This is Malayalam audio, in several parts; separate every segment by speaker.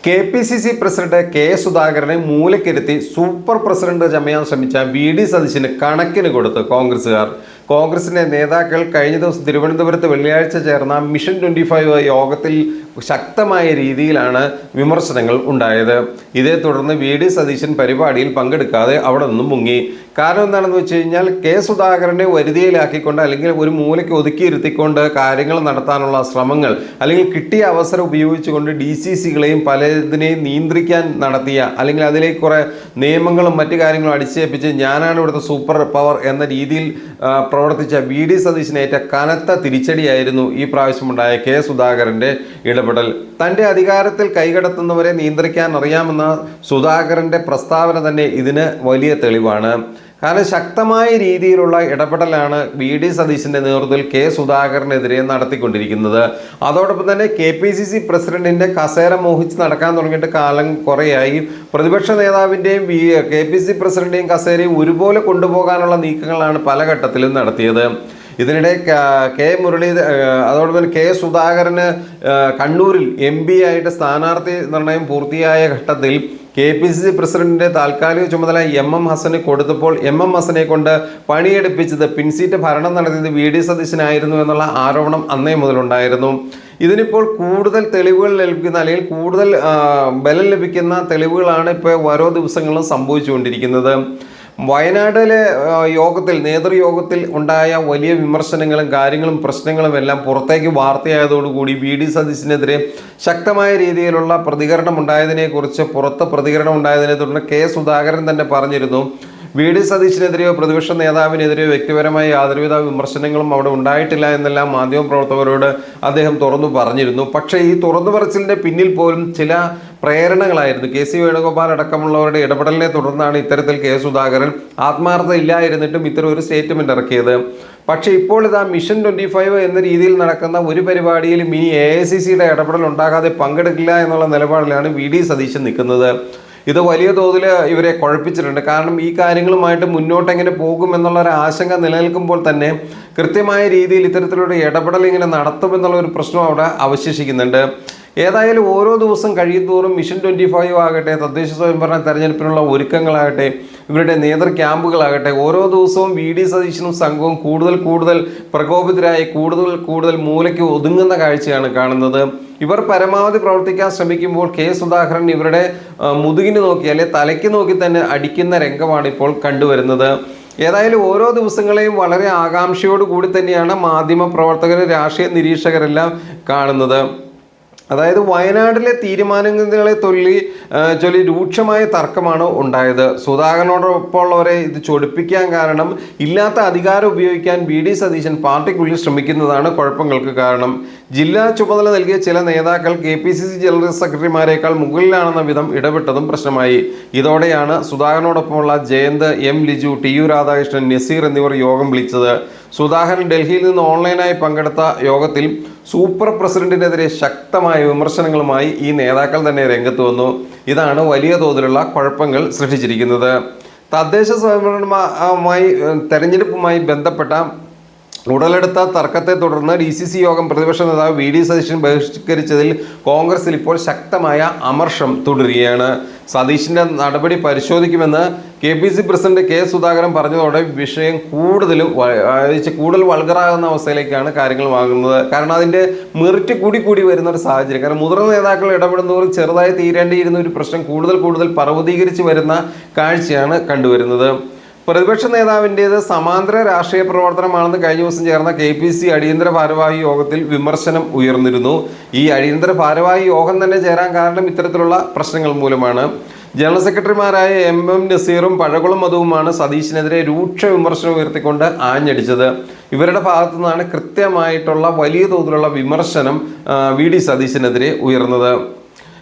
Speaker 1: KPCC പ്രസിഡന്റ് കെ സുധാകരനെ മൂലക്കിരുത്തി സൂപ്പർ പ്രസിഡന്റ് ചമയാൻ ശ്രമിച്ച VD സതീശന് കണക്കിന് കൊടുത്ത് കോൺഗ്രസുകാർ. കോൺഗ്രസിന്റെ നേതാക്കൾ കഴിഞ്ഞ ദിവസം തിരുവനന്തപുരത്ത് വെള്ളിയാഴ്ച ചേർന്ന മിഷൻ 25 യോഗത്തിൽ ശക്തമായ രീതിയിലാണ് വിമർശനങ്ങൾ ഉണ്ടായത്. ഇതേ തുടർന്ന് VD സതീശൻ പരിപാടിയിൽ പങ്കെടുക്കാതെ അവിടെ നിന്നും മുങ്ങി. കാരണം എന്താണെന്ന് വെച്ച് കഴിഞ്ഞാൽ കെ സുധാകരനെ വരുതിയിലാക്കിക്കൊണ്ട് അല്ലെങ്കിൽ ഒരു മൂലയ്ക്ക് ഒതുക്കിയിരുത്തിക്കൊണ്ട് കാര്യങ്ങൾ നടത്താനുള്ള ശ്രമങ്ങൾ അല്ലെങ്കിൽ കിട്ടിയ അവസരം ഉപയോഗിച്ചുകൊണ്ട് DCCകളെയും പലതിനെയും നിയന്ത്രിക്കാൻ നടത്തിയ അല്ലെങ്കിൽ അതിലേക്ക് കുറേ നിയമങ്ങളും മറ്റു കാര്യങ്ങളും അടിച്ചേൽപ്പിച്ച് ഞാനാണ് ഇവിടുത്തെ സൂപ്പർ പവർ എന്ന രീതിയിൽ പ്രവർത്തിച്ച VD സതീശനേറ്റ കനത്ത തിരിച്ചടിയായിരുന്നു ഈ പ്രാവശ്യമുണ്ടായ കെ സുധാകരൻ്റെ ഇടപെടൽ. തൻ്റെ അധികാരത്തിൽ കൈകടത്തുന്നവരെ നിയന്ത്രിക്കാൻ അറിയാമെന്ന സുധാകരൻ്റെ പ്രസ്താവന തന്നെ ഇതിന് വലിയ തെളിവാണ്. കാരണം ശക്തമായ രീതിയിലുള്ള ഇടപെടലാണ് VD സതീശൻ്റെ നേതൃത്വത്തിൽ കെ സുധാകരനെതിരെ നടത്തിക്കൊണ്ടിരിക്കുന്നത്. അതോടൊപ്പം തന്നെ KPCC പ്രസിഡന്റിൻ്റെ കസേര മോഹിച്ച് നടക്കാൻ തുടങ്ങിയിട്ട് കാലം കുറേയായി. പ്രതിപക്ഷ നേതാവിൻ്റെയും KPCC പ്രസിഡന്റിൻ്റെയും കസേരയും ഒരുപോലെ കൊണ്ടുപോകാനുള്ള നീക്കങ്ങളാണ് പല ഘട്ടത്തിലും നടത്തിയത്. ഇതിനിടെ അതോടൊപ്പം തന്നെ കെ സുധാകരന് കണ്ണൂരിൽ MP ആയിട്ട് സ്ഥാനാർത്ഥി നിർണയം പൂർത്തിയായ ഘട്ടത്തിൽ KPCC പ്രസിഡന്റിന്റെ താൽക്കാലിക ചുമതല MM ഹസന് കൊടുത്തപ്പോൾ MM ഹസനെ കൊണ്ട് പണിയെടുപ്പിച്ചത് പിൻസീറ്റ് ഭരണം നടത്തിയത് VD സതീശനായിരുന്നു എന്നുള്ള ആരോപണം അന്നേ മുതലുണ്ടായിരുന്നു. ഇതിനിപ്പോൾ കൂടുതൽ തെളിവുകൾ ലഭിക്കുന്ന അല്ലെങ്കിൽ കൂടുതൽ ബലം ലഭിക്കുന്ന തെളിവുകളാണ് ഇപ്പോൾ ഓരോ ദിവസങ്ങളിലും സംഭവിച്ചുകൊണ്ടിരിക്കുന്നത്. വയനാട്ടിലെ നേതൃയോഗത്തിൽ ഉണ്ടായ വലിയ വിമർശനങ്ങളും കാര്യങ്ങളും പ്രശ്നങ്ങളും എല്ലാം പുറത്തേക്ക് വാർത്തയായതോടുകൂടി VD സതീശനെതിരെ ശക്തമായ രീതിയിലുള്ള പ്രതികരണം ഉണ്ടായതിനെക്കുറിച്ച് പ്രതികരണം ഉണ്ടായതിനെ തുടർന്ന് കെ സുധാകരൻ തന്നെ പറഞ്ഞിരുന്നു, VD സതീശനെതിരെയോ പ്രതിപക്ഷ നേതാവിനെതിരെയോ വ്യക്തിപരമായ യാതൊരുവിധ വിമർശനങ്ങളും അവിടെ ഉണ്ടായിട്ടില്ല എന്നെല്ലാം മാധ്യമപ്രവർത്തകരോട് അദ്ദേഹം തുറന്നു പറഞ്ഞിരുന്നു. പക്ഷേ ഈ തുറന്നു പറച്ചിലിൻ്റെ പിന്നിൽ പോലും ചില പ്രേരണകളായിരുന്നു. KC വേണുഗോപാൽ അടക്കമുള്ളവരുടെ ഇടപെടലിനെ തുടർന്നാണ് ഇത്തരത്തിൽ കെ സുധാകരൻ ആത്മാർത്ഥത ഇല്ലായിരുന്നിട്ടും ഇത്തരം ഒരു സ്റ്റേറ്റ്മെന്റ് ഇറക്കിയത്. പക്ഷേ ഇപ്പോൾ ഇതാ മിഷൻ 25 എന്ന രീതിയിൽ നടക്കുന്ന ഒരു പരിപാടിയിലും ഇനി AICCയുടെ ഇടപെടൽ ഉണ്ടാകാതെ പങ്കെടുക്കില്ല എന്നുള്ള നിലപാടിലാണ് VD സതീശൻ നിൽക്കുന്നത്. ഇത് വലിയ തോതിൽ ഇവരെ കുഴപ്പിച്ചിട്ടുണ്ട്. കാരണം ഈ കാര്യങ്ങളുമായിട്ട് മുന്നോട്ട് എങ്ങനെ പോകുമെന്നുള്ള ഒരു ആശങ്ക നിലനിൽക്കുമ്പോൾ തന്നെ കൃത്യമായ രീതിയിൽ ഇത്തരത്തിലുള്ള ഇടപെടൽ ഇങ്ങനെ നടത്തുമെന്നുള്ള ഒരു പ്രശ്നം അവിടെ അവശേഷിക്കുന്നുണ്ട്. ഏതായാലും ഓരോ ദിവസം കഴിയുന്തോറും മിഷൻ 25 ആകട്ടെ, തദ്ദേശ സ്വയംഭരണ തെരഞ്ഞെടുപ്പിനുള്ള ഒരുക്കങ്ങളാകട്ടെ, ഇവരുടെ നേതൃ ക്യാമ്പുകളാകട്ടെ, ഓരോ ദിവസവും VD സതീശനും സംഘവും കൂടുതൽ പ്രകോപിതരായി കൂടുതൽ മൂലയ്ക്ക് ഒതുങ്ങുന്ന കാഴ്ചയാണ് കാണുന്നത്. ഇവർ പരമാവധി പ്രവർത്തിക്കാൻ ശ്രമിക്കുമ്പോൾ കെ സുധാകരൻ ഇവരുടെ മുതുകിന് നോക്കി അല്ലെ തലയ്ക്ക് നോക്കി തന്നെ അടിക്കുന്ന രംഗമാണ് ഇപ്പോൾ കണ്ടുവരുന്നത്. ഏതായാലും ഓരോ ദിവസങ്ങളെയും വളരെ ആകാംക്ഷയോടുകൂടി തന്നെയാണ് മാധ്യമ പ്രവർത്തകർ, രാഷ്ട്രീയ നിരീക്ഷകരെല്ലാം കാണുന്നത്. അതായത് വയനാട്ടിലെ തീരുമാനങ്ങളെ ചൊല്ലി രൂക്ഷമായ തർക്കമാണ് ഉണ്ടായത്. സുധാകരനോടൊപ്പമുള്ളവരെ ഇത് ചൊടിപ്പിക്കാൻ കാരണം ഇല്ലാത്ത അധികാരം ഉപയോഗിക്കാൻ VD സതീശൻ പാർട്ടിക്കുള്ളിൽ ശ്രമിക്കുന്നതാണ് കുഴപ്പങ്ങൾക്ക് കാരണം. ജില്ലാ ചുമതല നൽകിയ ചില നേതാക്കൾ KPCC ജനറൽ സെക്രട്ടറിമാരെക്കാൾ മുകളിലാണെന്ന വിധം ഇടപെട്ടതും പ്രശ്നമായി. ഇതോടെയാണ് സുധാകരനോടൊപ്പമുള്ള ജയന്ത്, M ലിജു, TU രാധാകൃഷ്ണൻ, നസീർ എന്നിവർ യോഗം വിളിച്ചത്. സുധാകരൻ ഡൽഹിയിൽ നിന്ന് ഓൺലൈനായി പങ്കെടുത്ത യോഗത്തിൽ സൂപ്പർ പ്രസിഡന്റിനെതിരെ ശക്തമായ വിമർശനങ്ങളുമായി ഈ നേതാക്കൾ തന്നെ രംഗത്ത് വന്നു. ഇതാണ് വലിയ തോതിലുള്ള കുഴപ്പങ്ങൾ സൃഷ്ടിച്ചിരിക്കുന്നത്. തദ്ദേശ തെരഞ്ഞെടുപ്പുമായി ബന്ധപ്പെട്ട ഉടലെടുത്ത തർക്കത്തെ തുടർന്ന് DCC യോഗം പ്രതിപക്ഷ നേതാവ് VD സതീശൻ ബഹിഷ്കരിച്ചതിൽ കോൺഗ്രസിൽ ഇപ്പോൾ ശക്തമായ അമർഷം തുടരുകയാണ്. സതീശിൻ്റെ നടപടി പരിശോധിക്കുമെന്ന് KPCC പ്രസിഡന്റ് കെ സുധാകരൻ പറഞ്ഞതോടെ വിഷയം കൂടുതൽ വൾഗറാകുന്ന അവസ്ഥയിലേക്കാണ് കാര്യങ്ങൾ വാങ്ങുന്നത്. കാരണം അതിൻ്റെ മെറിറ്റ് കൂടി വരുന്ന ഒരു സാഹചര്യം. കാരണം മുതിർന്ന നേതാക്കൾ ഇടപെടുന്നവർ ചെറുതായി തീരേണ്ടിയിരുന്ന ഒരു പ്രശ്നം കൂടുതൽ പർവ്വതീകരിച്ച് വരുന്ന കാഴ്ചയാണ് കണ്ടുവരുന്നത്. പ്രതിപക്ഷ നേതാവിൻ്റേത് സമാന്തര രാഷ്ട്രീയ പ്രവർത്തനമാണെന്ന് കഴിഞ്ഞ ദിവസം ചേർന്ന KPCC അടിയന്തര ഭാരവാഹി യോഗത്തിൽ വിമർശനം ഉയർന്നിരുന്നു. ഈ അടിയന്തര ഭാരവാഹി യോഗം തന്നെ ചേരാൻ കാരണം ഇത്തരത്തിലുള്ള പ്രശ്നങ്ങൾ മൂലമാണ്. ജനറൽ സെക്രട്ടറിമാരായ MM നസീറും പഴകുളം മധുവുമാണ് സതീശനെതിരെ രൂക്ഷ വിമർശനം ഉയർത്തിക്കൊണ്ട് ആഞ്ഞടിച്ചത്. ഇവരുടെ ഭാഗത്തു നിന്നാണ് കൃത്യമായിട്ടുള്ള വലിയ തോതിലുള്ള വിമർശനം VD സതീശനെതിരെ ഉയർന്നത്.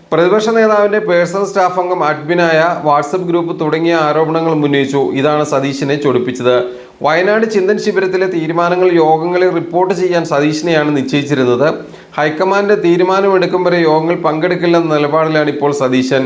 Speaker 1: പ്രതിപക്ഷ നേതാവിൻ്റെ പേഴ്സണൽ സ്റ്റാഫ് അംഗം, അഡ്മിനായ വാട്സപ്പ് ഗ്രൂപ്പ് തുടങ്ങിയ ആരോപണങ്ങൾ ഉന്നയിച്ചു. ഇതാണ് സതീശനെ ചൊടിപ്പിച്ചത്. വയനാട് ചിന്തൻ ശിബിരത്തിലെ തീരുമാനങ്ങൾ യോഗങ്ങളിൽ റിപ്പോർട്ട് ചെയ്യാൻ സതീശനെയാണ് നിശ്ചയിച്ചിരുന്നത്. ഹൈക്കമാൻഡ് തീരുമാനമെടുക്കും വരെ യോഗങ്ങൾ പങ്കെടുക്കില്ലെന്ന നിലപാടിലാണ് ഇപ്പോൾ സതീശൻ.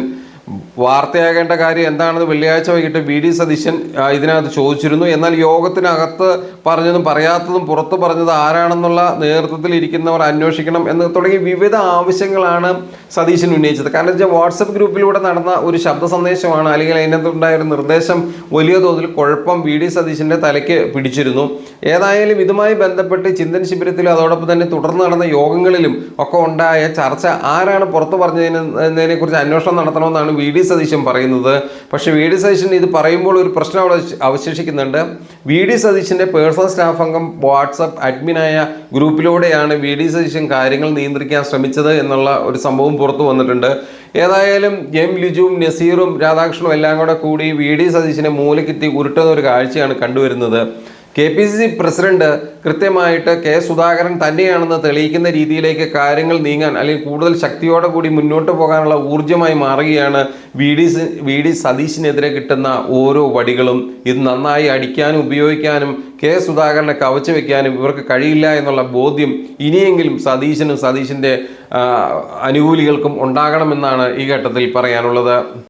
Speaker 1: വാർത്തയാകേണ്ട കാര്യം എന്താണെന്ന് വെള്ളിയാഴ്ച വൈകിട്ട് വി.ഡി. സതീശൻ ഇതിനകത്ത് ചോദിച്ചിരുന്നു. എന്നാൽ യോഗത്തിനകത്ത് പറഞ്ഞതും പറയാത്തതും പുറത്തു പറഞ്ഞത് ആരാണെന്നുള്ള നേതൃത്വത്തിൽ ഇരിക്കുന്നവർ അന്വേഷിക്കണം എന്ന് തുടങ്ങി വിവിധ ആവശ്യങ്ങളാണ് സതീശൻ ഉന്നയിച്ചത്. കാരണം വെച്ചാൽ വാട്സപ്പ് ഗ്രൂപ്പിലൂടെ നടന്ന ഒരു ശബ്ദ സന്ദേശമാണ്, അല്ലെങ്കിൽ അതിനകത്തുണ്ടായ ഒരു നിർദ്ദേശം വലിയ തോതിൽ കുഴപ്പം വി.ഡി. സതീശൻ്റെ തലയ്ക്ക് പിടിച്ചിരുന്നു. ഏതായാലും ഇതുമായി ബന്ധപ്പെട്ട് ചിന്തൻ ശിബിരത്തിലും അതോടൊപ്പം തന്നെ തുടർന്ന് നടന്ന യോഗങ്ങളിലും ഒക്കെ ഉണ്ടായ ചർച്ച ആരാണ് പുറത്തു പറഞ്ഞതിനെ കുറിച്ച് അന്വേഷണം നടത്തണമെന്നാണ് വി.ഡി. സതീശൻ പറയുന്നത്. പക്ഷേ വി.ഡി. സതീശൻ ഇത് പറയുമ്പോൾ ഒരു പ്രശ്നം അവിടെ അവശേഷിക്കുന്നുണ്ട്. വി.ഡി. സതീശൻ്റെ പേഴ്സണൽ സ്റ്റാഫ് അംഗം വാട്സപ്പ് അഡ്മിനായ ഗ്രൂപ്പിലൂടെയാണ് വി.ഡി. സതീശൻ കാര്യങ്ങൾ നിയന്ത്രിക്കാൻ ശ്രമിച്ചത് എന്നുള്ള ഒരു സംഭവം പുറത്തു വന്നിട്ടുണ്ട്. ഏതായാലും എം ലിജുവും നസീറും രാധാകൃഷ്ണനും എല്ലാം കൂടി വി.ഡി. സതീശനെ മൂലക്കെത്തി ഉരുട്ടുന്ന ഒരു കാഴ്ചയാണ് കണ്ടുവരുന്നത്. KPCC പ്രസിഡന്റ് കൃത്യമായിട്ട് കെ സുധാകരൻ തന്നെയാണെന്ന് തെളിയിക്കുന്ന രീതിയിലേക്ക് കാര്യങ്ങൾ നീങ്ങാൻ, അല്ലെങ്കിൽ കൂടുതൽ ശക്തിയോടെ കൂടി മുന്നോട്ട് പോകാനുള്ള ഊർജ്ജമായി മാറുകയാണ് വി.ഡി. സതീശിനെതിരെ കിട്ടുന്ന ഓരോ വടികളും. ഇത് നന്നായി അടിക്കാനും ഉപയോഗിക്കാനും കെ സുധാകരനെ കവച്ചു വെക്കാനും ഇവർക്ക് കഴിയില്ല എന്നുള്ള ബോധ്യം ഇനിയെങ്കിലും സതീശനും സതീശൻ്റെ അനുകൂലികൾക്കും ഉണ്ടാകണമെന്നാണ് ഈ ഘട്ടത്തിൽ പറയാനുള്ളത്.